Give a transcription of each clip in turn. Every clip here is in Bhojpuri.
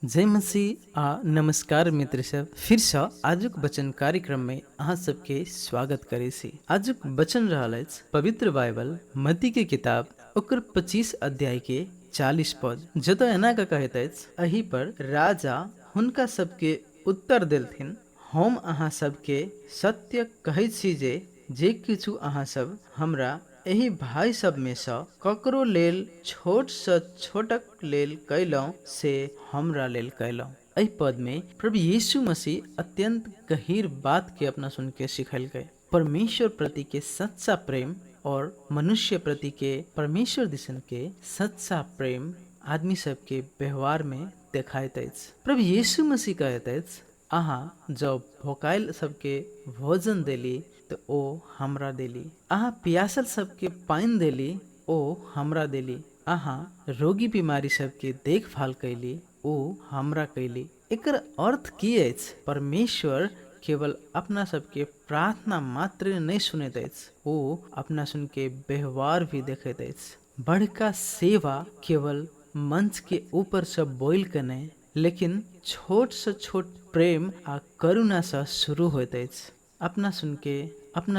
जय मसीह आ नमस्कार मित्र सब। फिर से आजुक वचन कार्यक्रम में अहाँ सबके स्वागत करे छी। आजुक वचन रहल अछि पवित्र बाइबल मत्ती के किताब ओकर 25 अध्याय के 40 पद, जतऽ एना का कहैत अछि, एही पर राजा हुनका सबके उत्तर देलथिन, हम अहाँ सबके सत्य कहै छी जे किछु अहाँ सब हमरा एही भाई सब में से ककरो लेल छोट से छोटक लेल कैलहुँ से हमरा लेल कैलहुँ। एहि पद में प्रभु यीशु मसीह अत्यंत गहीर बात के अपना सुन के सिखलकै। परमेश्वर प्रति के सच्चा प्रेम और मनुष्य प्रति के परमेश्वर दिसन के सच्चा प्रेम आदमी सबके व्यवहार में देखाइत अछि। प्रभु यीशु मसीह कहैत अछि, अहाँ जब भोकाइल सबके भोजन देली तो ओ हमरा देली, अहाँ पियासल सबके पानि देली ओ हमरा देली, अहाँ रोगी बीमारी सबके देखभाल कैली ओ हमरा कैली। एकर अर्थ की अछि? परमेश्वर केवल अपना सबके प्रार्थना मात्र नहीं सुनैत अछि, ओ अपना सुन के व्यवहार भी देखैत अछि। बड़का सेवा केवल मंच के ऊपर से बोल के नहीं, लेकिन छोट से छोट प्रेम आ करुणा से शुरू होइत अछि। अपना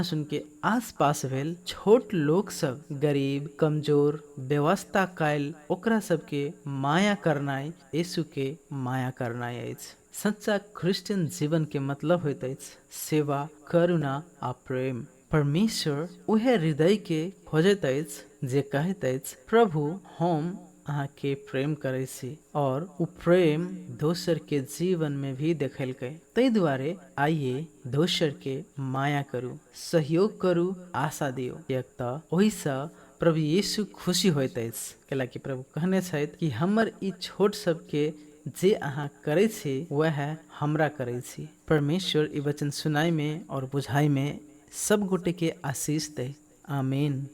सुन के आस पास भेल छोट लोग सब, गरीब कमजोर व्यवस्था कायल ओकरा सबके माया करनाई यीशु के माया करनाई अछि। सच्चा क्रिश्चियन जीवन के मतलब होइत अछि सेवा, करुणा आ प्रेम। परमेश्वर उहे हृदय के खोजैत अछि जे कहैत अछि, प्रभु हम अहाँ के प्रेम करे छी, और उ प्रेम दोसर के जीवन में भी देखलकै। तै दुआरे आइए दोसर के माया करू, सहयोग करू, आशा दियो, कियाक त ओहि सँ प्रभु यीशु खुशी होइत अछि। कैलाकि प्रभु कहने छथि कि हमर ई छोट सबके जे अहाँ करे छी वह हमरा करे छी। परमेश्वर ई वचन सुनाई में और बुझाई में सब गोटे के आशीष दे। आमीन।